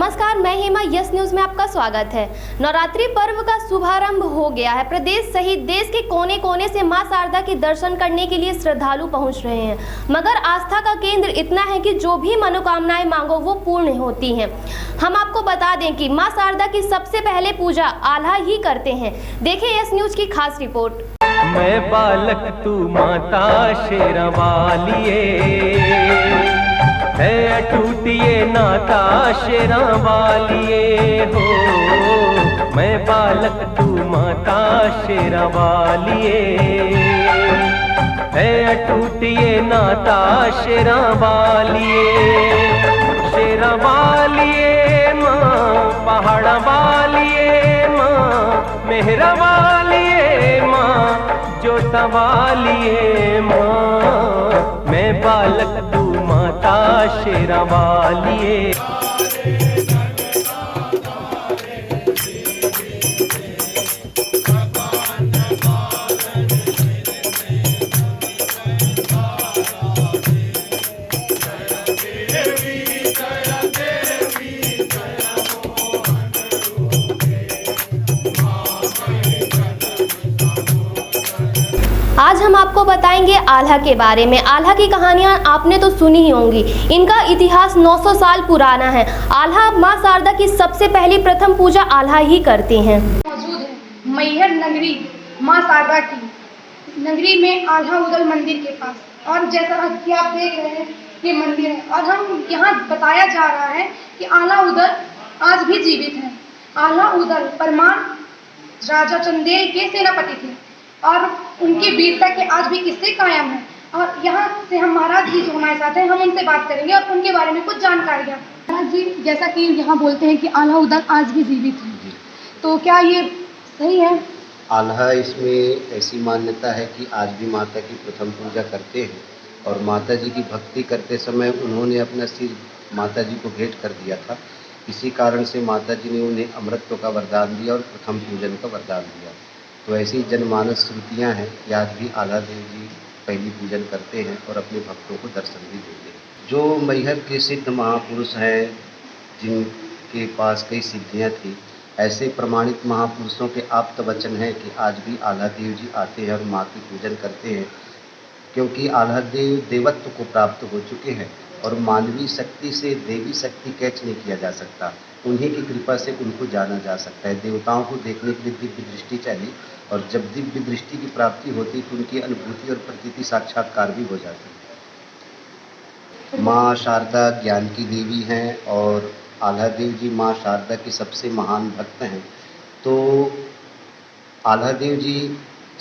नमस्कार, मैं Hema, yes news में आपका स्वागत है। नवरात्रि पर्व का शुभारंभ हो गया है। प्रदेश सहित देश के कोने कोने से मां शारदा के दर्शन करने के लिए श्रद्धालु पहुंच रहे हैं। मगर आस्था का केंद्र इतना है कि जो भी मनोकामनाएं मांगो वो पूर्ण होती हैं। हम आपको बता दें कि मां शारदा की सबसे पहले पूजा आल्हा ही करते हैं। देखिए यस न्यूज की खास रिपोर्ट। मैं बालक तू माता शेरावालिए है, अटूट ये नाता शेरावालिए हो। मैं बालक तू माता शेरावालिए है, अटूट ये नाता शेरावालिए। शेरावालिए माँ, पहाड़ा वालिए माँ, मेहरा वालिए माँ, जोता वालिए माँ। मैं बालक तू माता शेरावालिए। आज हम आपको बताएंगे आल्हा के बारे में। आल्हा की कहानियां आपने तो सुनी ही होंगी। इनका इतिहास 900 साल पुराना है। आल्हा मां शारदा की सबसे पहली प्रथम पूजा आल्हा ही करते हैं। मौजूद है मैहर नगरी मां शारदा की नगरी में आल्हा उदल मंदिर के पास। और जैसा कि आप देख रहे हैं ये मंदिर है और हम यहाँ बताया जा रहा है कि आल्हा उदल आज भी जीवित है। आल्हा उदल परमार राजा चंदेल के सेनापति थे और उनकी वीरता के आज भी किस्से कायम हैं। और यहाँ से हम महाराज जी जो हमारे साथ हैं, हम उनसे बात करेंगे और उनके बारे में कुछ जानकारियाँ। महाराज जी, जैसा कि यहाँ बोलते हैं कि आल्हा उदल आज भी जीवित है, तो क्या ये सही है? आल्हा, इसमें ऐसी मान्यता है कि आज भी माता की प्रथम पूजा करते हैं और माता जी की भक्ति करते समय उन्होंने अपना सिर माता जी को भेंट कर दिया था। इसी कारण से माता जी ने उन्हें अमृतत्व का वरदान दिया और प्रथम पूजन का वरदान दिया। तो ऐसी जनमानस श्रुतियाँ हैं कि आज भी आल्हा देव जी पहली पूजन करते हैं और अपने भक्तों को दर्शन भी देते हैं। जो मैहर के सिद्ध महापुरुष हैं जिनके पास कई सिद्धियाँ थी, ऐसे प्रमाणित महापुरुषों के आप्त वचन है कि आज भी आल्हा देव जी आते हैं और माँ की पूजन करते हैं, क्योंकि आल्हा देव देवत्व को प्राप्त हो चुके हैं और मानवीय शक्ति से देवी शक्ति कैच नहीं किया जा सकता। उन्हीं की कृपा से उनको जाना जा सकता है। देवताओं को देखने के लिए दिव्य दृष्टि चाहिए और जब दिव्य दृष्टि की प्राप्ति होती है तो उनकी अनुभूति और प्रतीति साक्षात्कार भी हो जाती है। माँ शारदा ज्ञान की देवी हैं और आल्हा देव जी माँ शारदा के सबसे महान भक्त हैं। तो आल्हा देव जी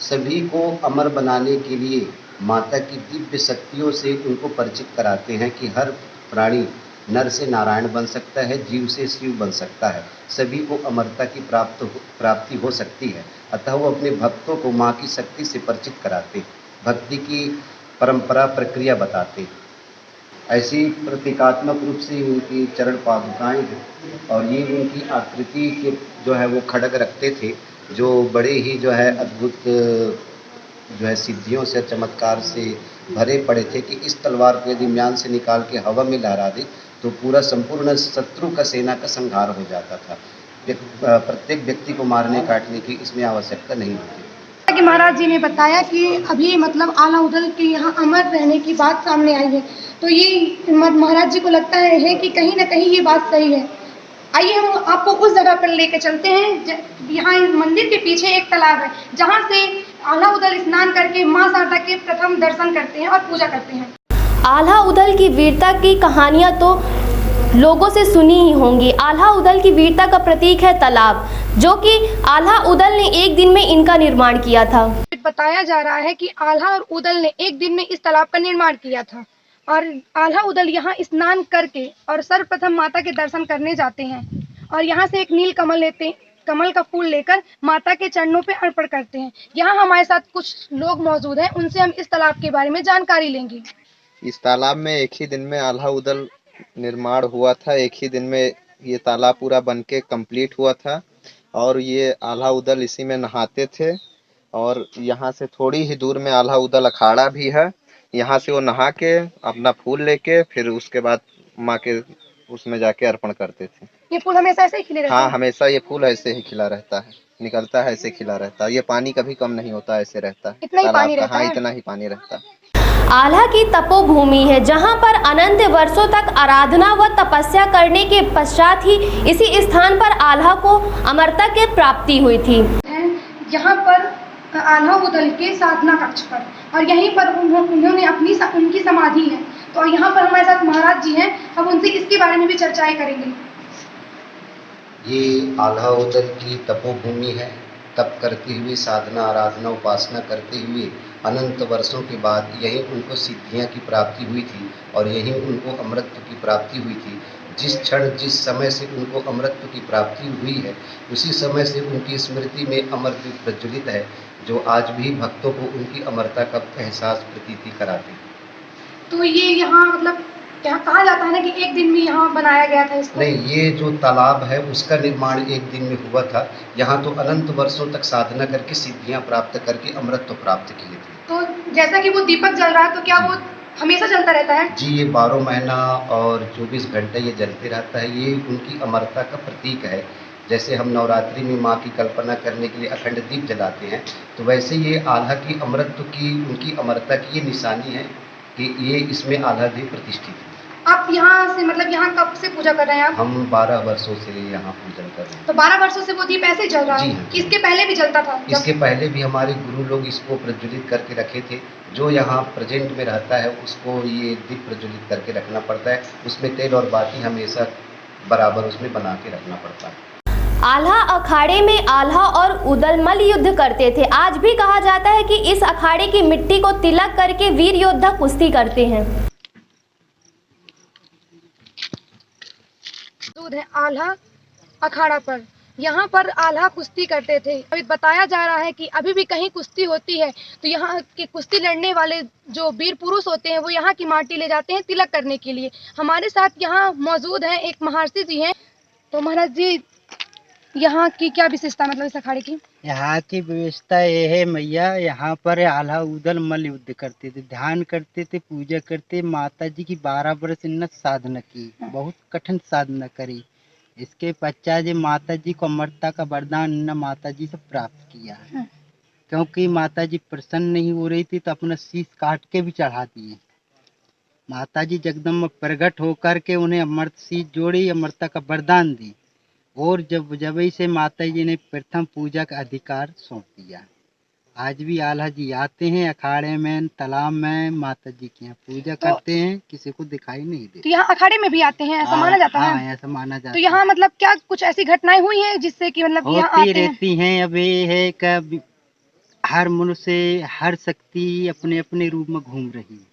सभी को अमर बनाने के लिए माता की दिव्य शक्तियों से उनको परिचित कराते हैं कि हर प्राणी नर से नारायण बन सकता है, जीव से शिव बन सकता है, सभी को अमरता की प्राप्ति हो सकती है। अतः वो अपने भक्तों को माँ की शक्ति से परिचित कराते, भक्ति की परंपरा प्रक्रिया बताते। ऐसी प्रतीकात्मक रूप से उनकी चरण पादुकाएँ हैं और ये उनकी आकृति के जो है वो खड्ग रखते थे, जो बड़े ही जो है अद्भुत जो है सिद्धियों से चमत्कार से भरे पड़े थे कि इस तलवार को यदि म्यान से निकाल के हवा में लहरा दे तो पूरा संपूर्ण शत्रु का सेना का संहार हो जाता था। प्रत्येक व्यक्ति को मारने काटने की इसमें आवश्यकता नहीं होती। कि महाराज जी ने बताया कि अभी मतलब आल्हा उदल के यहाँ अमर रहने की बात सामने आई है, तो ये महाराज जी को लगता है कि कहीं ना कहीं ये बात सही है। आइए हम आपको उस जगह पर लेकर चलते हैं। यहाँ मंदिर के पीछे एक तालाब है जहाँ से आल्हा उदल स्नान करके माँ शारदा के प्रथम दर्शन करते हैं और पूजा करते हैं। आल्हा उदल की वीरता की कहानियां तो लोगों से सुनी ही होंगी। आल्हा उदल की वीरता का प्रतीक है तालाब, जो कि आल्हा उदल ने एक दिन में इनका निर्माण किया था। बताया जा रहा है कि आल्हा और उदल ने एक दिन में इस तालाब का निर्माण किया था और आल्हा उदल यहाँ स्नान करके और सर्वप्रथम माता के दर्शन करने जाते हैं और यहाँ से एक नील कमल लेते, कमल का फूल लेकर माता के चरणों पे अर्पण करते हैं। यहाँ हमारे साथ कुछ लोग मौजूद हैं, उनसे हम इस तालाब के बारे में जानकारी लेंगे। इस तालाब में एक ही दिन में आल्हा उदल निर्माण हुआ था। एक ही दिन में ये तालाब पूरा बनके कंप्लीट हुआ था और ये आल्हा उदल इसी में नहाते थे। और यहाँ से थोड़ी ही दूर में आल्हा उदल अखाड़ा भी है। यहाँ से वो नहा के अपना फूल लेके फिर उसके बाद माँ के उसमें जाके अर्पण करते थे। ये फूल हमेशा ऐसे ही खिले रहते हाँ, हैं? हमेशा ये फूल ऐसे ही खिला रहता है, निकलता है ऐसे खिला रहता है। ये पानी कभी कम नहीं होता, ऐसे रहता है इतना ही तालाब पानी का। रहता हाँ, है? इतना ही पानी रहता है। आल्हा की तपोभूमि है जहां पर अनंत वर्षों तक आराधना व तपस्या करने के पश्चात ही इसी स्थान पर आल्हा को अमरता की प्राप्ति हुई थी। हैं यहाँ पर आल्हा उदल के साधना कक्ष पर, और यहीं पर उन्होंने उनकी समाधि है। तो यहाँ पर हमारे साथ महाराज जी हैं, हम उनसे इसके बारे में भी चर्चाएं करेंगे। ये आल्हा उदल की तपोभूमि है। तप करते हुए, साधना आराधना उपासना करते हुए अनंत वर्षों के बाद यहीं उनको सिद्धियां की प्राप्ति हुई थी और यहीं उनको अमृतत्व की प्राप्ति हुई थी। जिस क्षण जिस समय से उनको अमृतत्व की प्राप्ति हुई है, उसी समय से उनकी स्मृति में अमर दीप प्रज्वलित है, जो आज भी भक्तों को उनकी अमरता का एहसास प्रतीति कराती है। तो ये यहाँ मतलब क्या कहा जाता है ना कि एक दिन में यहाँ बनाया गया था इसको? नहीं, ये जो तालाब है उसका निर्माण एक दिन में हुआ था। यहाँ तो अनंत वर्षों तक साधना करके सिद्धियां प्राप्त करके अमृतत्व प्राप्त किए थे। तो जैसा कि वो दीपक जल रहा है, तो क्या वो हमेशा जलता रहता है? जी, ये 12 महीना और 24 घंटे ये जलते रहता है। ये उनकी अमरता का प्रतीक है। जैसे हम नवरात्रि में माँ की कल्पना करने के लिए अखंड दीप जलाते हैं, तो वैसे ये आल्हा की अमृतत्व की, उनकी अमरता की ये निशानी है कि ये इसमें आल्हा दीप प्रतिष्ठित है। आप यहाँ से मतलब यहाँ कब से पूजा कर रहे हैं आप? हम 12 वर्षों से यहाँ पूजन कर रहे हैं। तो 12 वर्षों से वो दीप ऐसे ही जल रहा जी है हाँ। कि इसके पहले भी जलता था? इसके पहले भी हमारे गुरु लोग इसको प्रज्वलित करके रखे थे। जो यहाँ प्रेजेंट में रहता है उसको ये दीप प्रज्वलित करके रखना पड़ता है। उसमें तेल और बाती हमेशा बराबर उसमें बना के रखना पड़ता है। आल्हा अखाड़े में आल्हा और उदल मल्ल युद्ध करते थे। आज भी कहा जाता है कि इस अखाड़े की मिट्टी को तिलक करके वीर योद्धा कुश्ती करते हैं। मौजूद है आल्हा अखाड़ा पर। यहाँ पर आल्हा कुश्ती करते थे। अभी बताया जा रहा है कि अभी भी कहीं कुश्ती होती है तो यहाँ के कुश्ती लड़ने वाले जो वीर पुरुष होते हैं वो यहाँ की माटी ले जाते हैं तिलक करने के लिए। हमारे साथ यहाँ मौजूद हैं एक महर्षि जी हैं। तो महाराज जी, यहाँ की क्या विशेषता मतलब इस अखाड़े की? यहाँ की व्यवस्था ये है मैया, यहाँ पर आल्हा उदल मल्ल युद्ध करते थे, ध्यान करते थे, पूजा करते। माता जी की 12 वर्ष इन्होंने साधना की, बहुत कठिन साधना करी। इसके पश्चात ये माता जी को अमरता का वरदान इन्होंने माता जी से प्राप्त किया है। क्योंकि माता जी प्रसन्न नहीं हो रही थी तो अपना शीश काट के भी चढ़ा दिए। माता जी जगदम्बा प्रकट होकर के उन्हें अमृत शीश जोड़ी, अमरता का वरदान दी और जब से माता जी ने प्रथम पूजा का अधिकार सौंप दिया। आज भी आल्हा जी आते हैं अखाड़े में, तालाब में, माता जी की यहाँ पूजा करते हैं, किसी को दिखाई नहीं देती। तो यहाँ अखाड़े में भी आते हैं, ऐसा माना जाता है? हाँ, ऐसा माना जाता है। तो यहाँ मतलब क्या कुछ ऐसी घटनाएं हुई हैं जिससे कि मतलब यहाँ होती आते हैं? रहती हैं। अब ये है कि हर मनुष्य, हर शक्ति अपने अपने रूप में घूम रही है।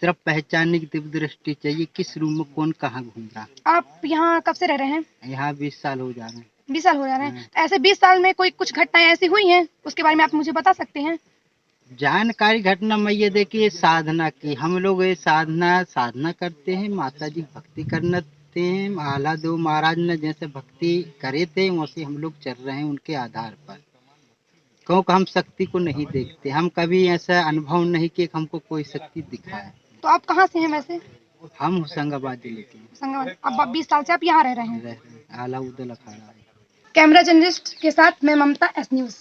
सिर्फ पहचानने की दिव्य दृष्टि चाहिए, किस रूम में कौन कहाँ घूम रहा। आप यहाँ कब से रह रहे हैं? यहाँ 20 साल हो जा रहे हैं। 20 साल हो जा रहे हैं। ऐसे 20 साल में कोई कुछ घटनाएं ऐसी हुई हैं उसके बारे में आप मुझे बता सकते हैं? जानकारी घटना में ये देखिए, साधना की हम लोग ये साधना करते हैं, माता जी भक्ति करते हैं। आल्हा देव महाराज ने जैसे भक्ति करे थे वैसे हम लोग चल रहे हैं उनके आधार पर। क्योंकि हम शक्ति को नहीं देखते, हम कभी ऐसा अनुभव नहीं कि हमको कोई शक्ति दिखाए। तो आप कहाँ से हैं वैसे? हम होशंगाबाद जिले के होशंगाबाद। अब 20 साल से आप यहाँ रह रहे हैं। आल्हा उदल अखाड़ा। कैमरा जर्नलिस्ट के साथ मैं ममता, एस न्यूज़।